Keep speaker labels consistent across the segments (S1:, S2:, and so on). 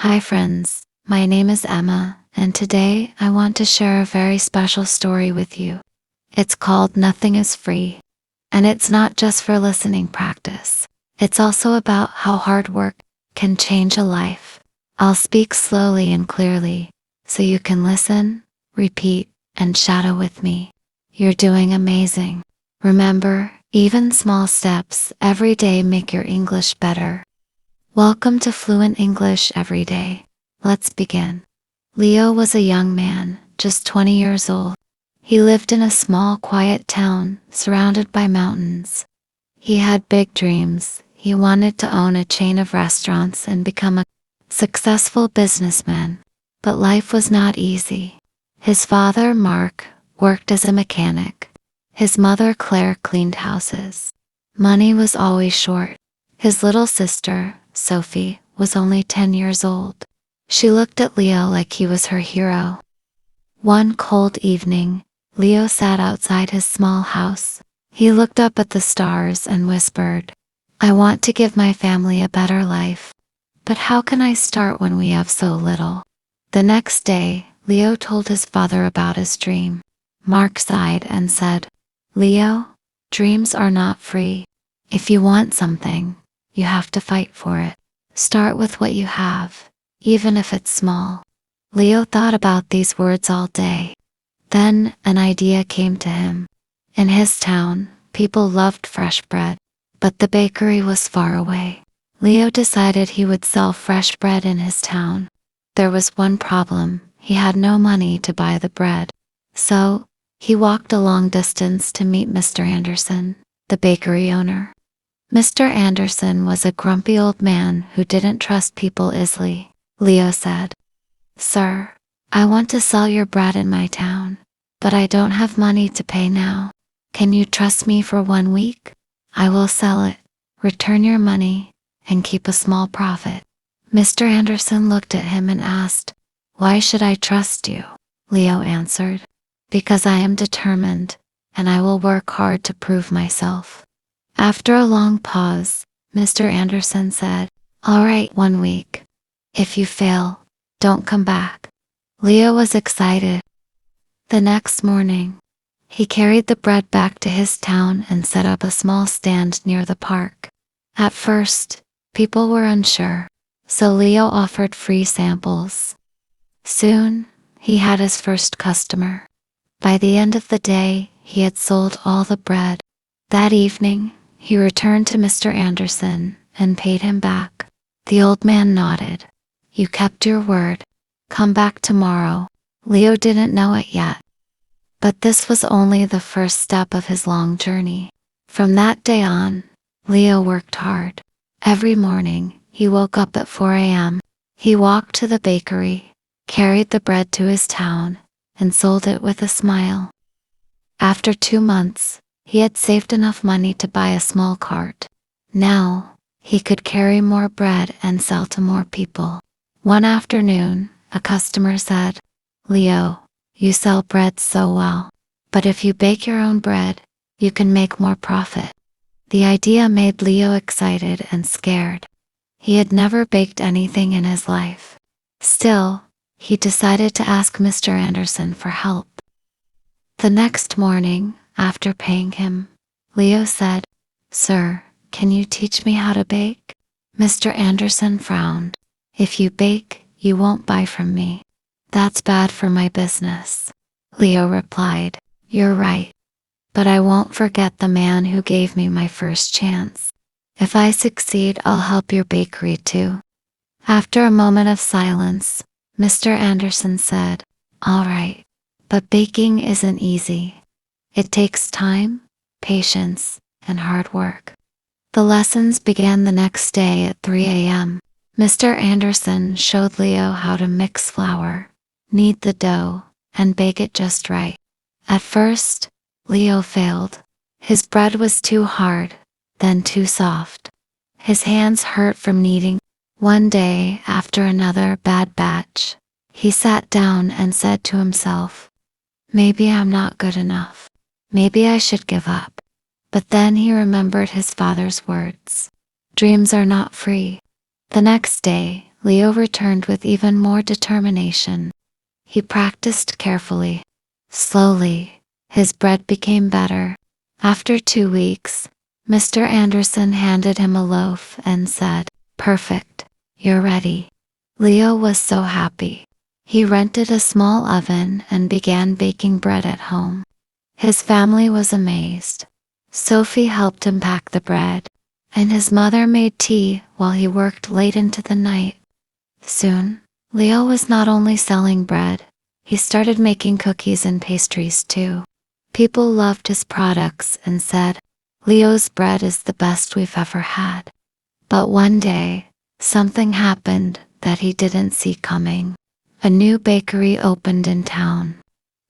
S1: Hi friends, my name is Emma, and today I want to share a very special story with you. It's called Nothing is Free, and it's not just for listening practice. It's also about how hard work can change a life. I'll speak slowly and clearly, so you can listen, repeat, and shadow with me. You're doing amazing. Remember, even small steps every day make your English better. Welcome to Fluent English Every Day. Let's begin. Leo was a young man, just 20 years old. He lived in a small, quiet town, surrounded by mountains. He had big dreams. He wanted to own a chain of restaurants and become a successful businessman. But life was not easy. His father, Mark, worked as a mechanic. His mother, Claire, cleaned houses. Money was always short. His little sister, Sophie, was only 10 years old. She looked at Leo like he was her hero. One cold evening, Leo sat outside his small house. He looked up at the stars and whispered, "I want to give my family a better life. But how can I start when we have so little?" The next day, Leo told his father about his dream. Mark sighed and said, "Leo, dreams are not free. If you want something, you have to fight for it. Start with what you have, even if it's small." Leo thought about these words all day. Then an idea came to him. In his town, people loved fresh bread, but the bakery was far away. Leo decided he would sell fresh bread in his town. There was one problem: he had no money to buy the bread. So, he walked a long distance to meet Mr. Anderson, the bakery owner. Mr. Anderson was a grumpy old man who didn't trust people easily. Leo said, "Sir, I want to sell your bread in my town, but I don't have money to pay now. Can you trust me for 1 week? I will sell it, return your money, and keep a small profit." Mr. Anderson looked at him and asked, "Why should I trust you?" Leo answered, "Because I am determined, and I will work hard to prove myself." After a long pause, Mr. Anderson said, "All right, 1 week. If you fail, don't come back." Leo was excited. The next morning, he carried the bread back to his town and set up a small stand near the park. At first, people were unsure, so Leo offered free samples. Soon, he had his first customer. By the end of the day, he had sold all the bread. That evening, he returned to Mr. Anderson and paid him back. The old man nodded. "You kept your word. Come back tomorrow." Leo didn't know it yet, but this was only the first step of his long journey. From that day on, Leo worked hard. Every morning, he woke up at 4 a.m. He walked to the bakery, carried the bread to his town, and sold it with a smile. After 2 months, he had saved enough money to buy a small cart. Now, he could carry more bread and sell to more people. One afternoon, a customer said, "Leo, you sell bread so well, but if you bake your own bread, you can make more profit." The idea made Leo excited and scared. He had never baked anything in his life. Still, he decided to ask Mr. Anderson for help. The next morning, after paying him, Leo said, "Sir, can you teach me how to bake?" Mr. Anderson frowned. "If you bake, you won't buy from me. That's bad for my business." Leo replied, "You're right. But I won't forget the man who gave me my first chance. If I succeed, I'll help your bakery too." After a moment of silence, Mr. Anderson said, "All right, but baking isn't easy. It takes time, patience, and hard work." The lessons began the next day at 3 a.m. Mr. Anderson showed Leo how to mix flour, knead the dough, and bake it just right. At first, Leo failed. His bread was too hard, then too soft. His hands hurt from kneading. One day, after another bad batch, he sat down and said to himself, "Maybe I'm not good enough. Maybe I should give up." But then he remembered his father's words, "Dreams are not free." The next day, Leo returned with even more determination. He practiced carefully. Slowly, his bread became better. After 2 weeks, Mr. Anderson handed him a loaf and said, "Perfect, you're ready." Leo was so happy. He rented a small oven and began baking bread at home. His family was amazed. Sophie helped him pack the bread, and his mother made tea while he worked late into the night. Soon, Leo was not only selling bread, he started making cookies and pastries too. People loved his products and said, "Leo's bread is the best we've ever had." But one day, something happened that he didn't see coming. A new bakery opened in town.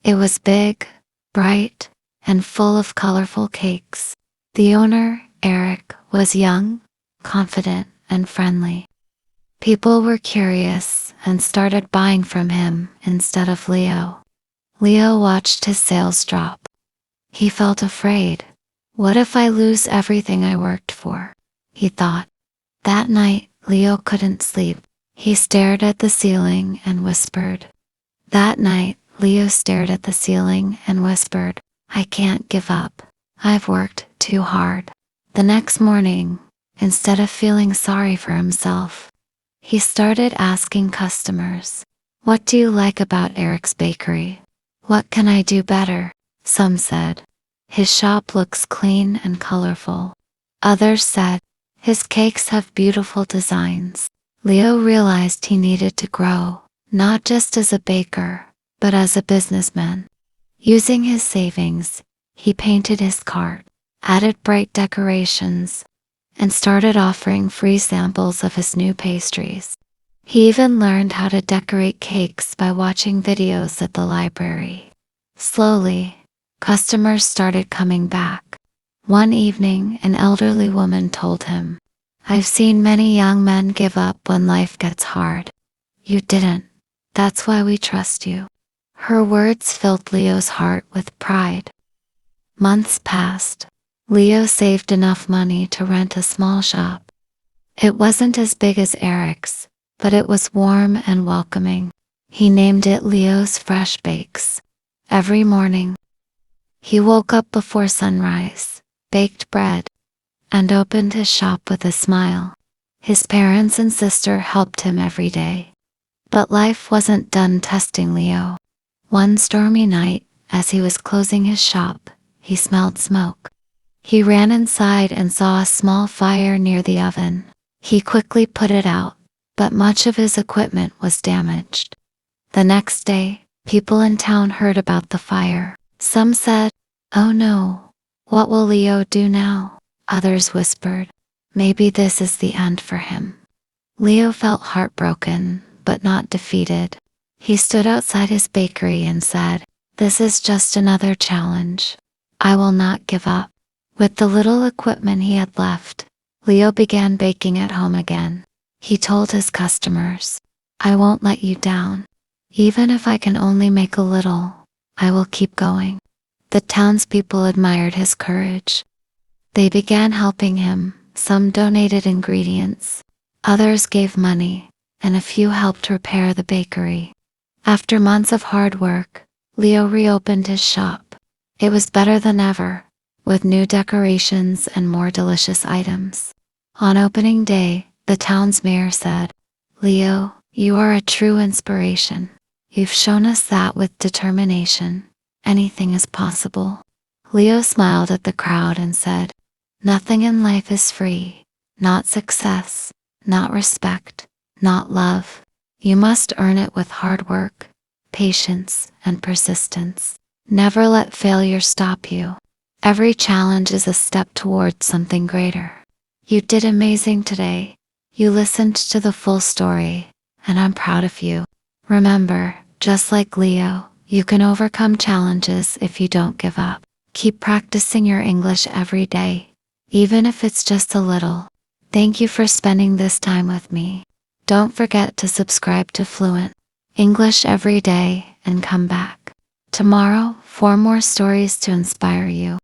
S1: It was big, bright, and full of colorful cakes. The owner, Eric, was young, confident, and friendly. People were curious and started buying from him instead of Leo. Leo watched his sales drop. He felt afraid. What if I lose everything I worked for? He thought. That night, Leo couldn't sleep. He stared at the ceiling and whispered. That night, Leo stared at the ceiling and whispered, "I can't give up. I've worked too hard." The next morning, instead of feeling sorry for himself, he started asking customers, "What do you like about Eric's bakery? What can I do better?" Some said, "His shop looks clean and colorful." Others said, "His cakes have beautiful designs." Leo realized he needed to grow, not just as a baker, but as a businessman. Using his savings, he painted his cart, added bright decorations, and started offering free samples of his new pastries. He even learned how to decorate cakes by watching videos at the library. Slowly, customers started coming back. One evening, an elderly woman told him, "I've seen many young men give up when life gets hard. You didn't. That's why we trust you." Her words filled Leo's heart with pride. Months passed. Leo saved enough money to rent a small shop. It wasn't as big as Eric's, but it was warm and welcoming. He named it Leo's Fresh Bakes. Every morning, he woke up before sunrise, baked bread, and opened his shop with a smile. His parents and sister helped him every day. But life wasn't done testing Leo. One stormy night, as he was closing his shop, he smelled smoke. He ran inside and saw a small fire near the oven. He quickly put it out, but much of his equipment was damaged. The next day, people in town heard about the fire. Some said, "Oh no, what will Leo do now?" Others whispered, "Maybe this is the end for him." Leo felt heartbroken, but not defeated. He stood outside his bakery and said, "This is just another challenge. I will not give up." With the little equipment he had left, Leo began baking at home again. He told his customers, "I won't let you down. Even if I can only make a little, I will keep going." The townspeople admired his courage. They began helping him. Some donated ingredients, others gave money, and a few helped repair the bakery. After months of hard work, Leo reopened his shop. It was better than ever, with new decorations and more delicious items. On opening day, the town's mayor said, "Leo, you are a true inspiration. You've shown us that with determination, anything is possible." Leo smiled at the crowd and said, "Nothing in life is free, not success, not respect, not love. You must earn it with hard work, patience, and persistence. Never let failure stop you. Every challenge is a step towards something greater." You did amazing today. You listened to the full story, and I'm proud of you. Remember, just like Leo, you can overcome challenges if you don't give up. Keep practicing your English every day, even if it's just a little. Thank you for spending this time with me. Don't forget to subscribe to Fluent English every day and come back tomorrow for more stories to inspire you.